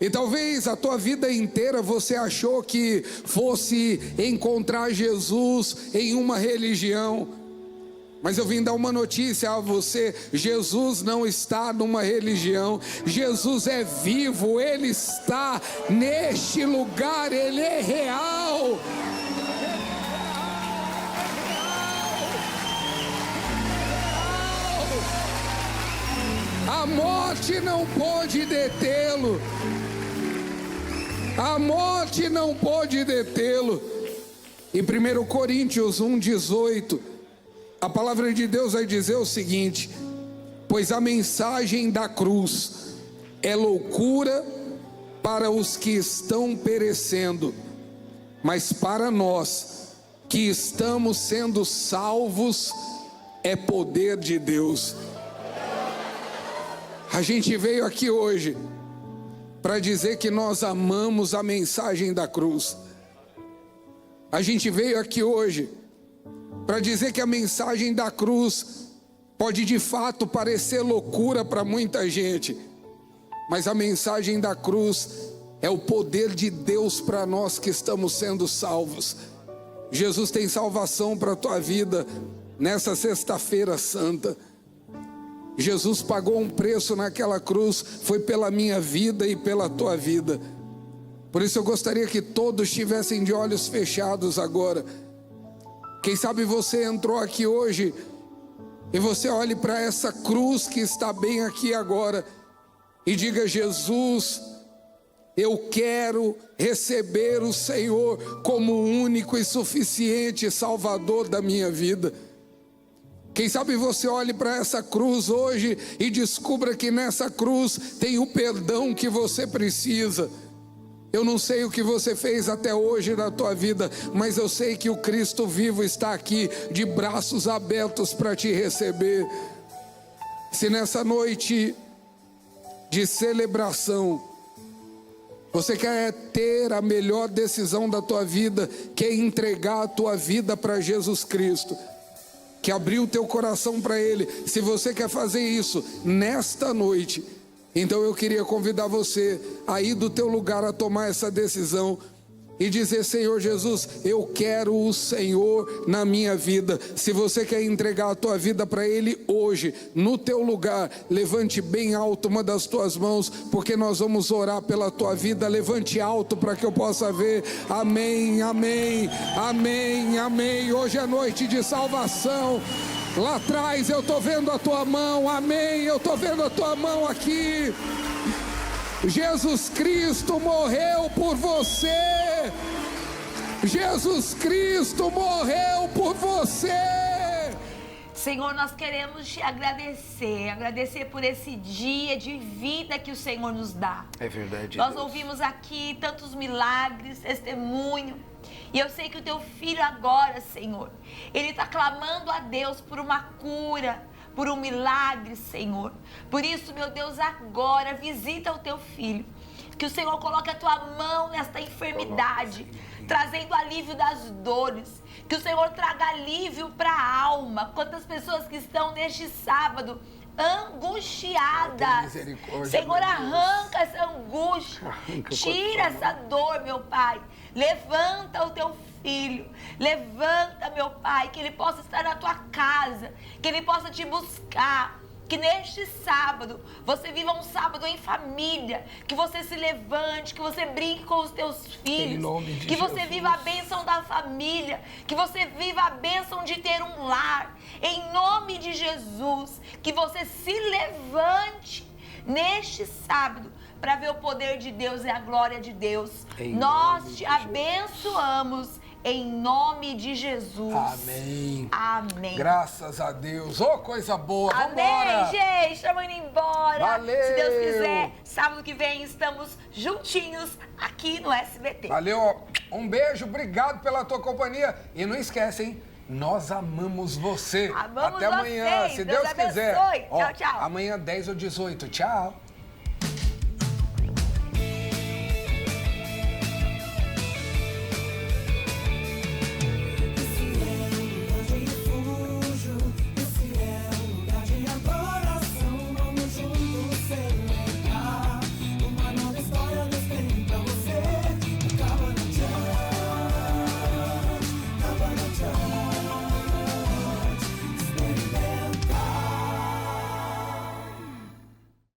e talvez a tua vida inteira você achou que fosse encontrar Jesus em uma religião. Mas eu vim dar uma notícia a você: Jesus não está numa religião, Jesus é vivo, Ele está neste lugar, Ele é real. A morte não pôde detê-lo, a morte não pôde detê-lo. Em 1 Coríntios 1,18, a palavra de Deus vai dizer o seguinte: pois a mensagem da cruz é loucura para os que estão perecendo, mas para nós que estamos sendo salvos é poder de Deus. A gente veio aqui hoje para dizer que nós amamos a mensagem da cruz. A gente veio aqui hoje para dizer que a mensagem da cruz pode de fato parecer loucura para muita gente, mas a mensagem da cruz é o poder de Deus para nós que estamos sendo salvos. Jesus tem salvação para a tua vida nessa sexta-feira santa. Jesus pagou um preço naquela cruz, foi pela minha vida e pela tua vida. Por isso eu gostaria que todos estivessem de olhos fechados agora. Quem sabe você entrou aqui hoje e você olhe para essa cruz que está bem aqui agora e diga: Jesus, eu quero receber o Senhor como o único e suficiente Salvador da minha vida. Quem sabe você olhe para essa cruz hoje e descubra que nessa cruz tem o perdão que você precisa. Eu não sei o que você fez até hoje na tua vida, mas eu sei que o Cristo vivo está aqui de braços abertos para te receber. Se nessa noite de celebração você quer ter a melhor decisão da tua vida, quer entregar a tua vida para Jesus Cristo, que abriu o teu coração para Ele, se você quer fazer isso nesta noite, então eu queria convidar você a ir do teu lugar a tomar essa decisão e dizer: Senhor Jesus, eu quero o Senhor na minha vida. Se você quer entregar a tua vida para Ele hoje, no teu lugar, levante bem alto uma das tuas mãos, porque nós vamos orar pela tua vida. Levante alto para que eu possa ver. Amém, amém, amém, amém. Hoje é noite de salvação. Lá atrás eu estou vendo a tua mão, amém, eu estou vendo a tua mão aqui. Jesus Cristo morreu por você. Jesus Cristo morreu por você. Senhor, nós queremos te agradecer por esse dia de vida que o Senhor nos dá. É verdade. Nós ouvimos aqui tantos milagres, testemunho. E eu sei que o teu filho agora, Senhor, ele está clamando a Deus por uma cura, por um milagre, Senhor. Por isso, meu Deus, agora visita o teu filho. Que o Senhor coloque a tua mão nesta enfermidade, trazendo alívio das dores. Que o Senhor traga alívio para a alma. Quantas pessoas que estão neste sábado angustiadas. Senhor, arranca essa angústia. Tira essa dor, meu Pai. Levanta o teu filho. Levanta, meu Pai, que ele possa estar na tua casa, que ele possa te buscar. Que neste sábado, você viva um sábado em família, que você se levante, que você brinque com os teus filhos, que você viva a bênção da família, que você viva a bênção de ter um lar, em nome de Jesus, que você se levante neste sábado, para ver o poder de Deus e a glória de Deus. Nós te abençoamos. Em nome de Jesus. Amém. Amém. Graças a Deus. Ô, coisa boa. Amém, vambora. gente. Estamos indo embora. Valeu. Se Deus quiser, sábado que vem estamos juntinhos aqui no SBT. Valeu. Um beijo. Obrigado pela tua companhia. E não esquece, hein? Nós amamos você. Amamos Até amanhã, vocês. se Deus Deus quiser. abençoe. Ó, tchau, tchau. Amanhã 10 ou 18. Tchau.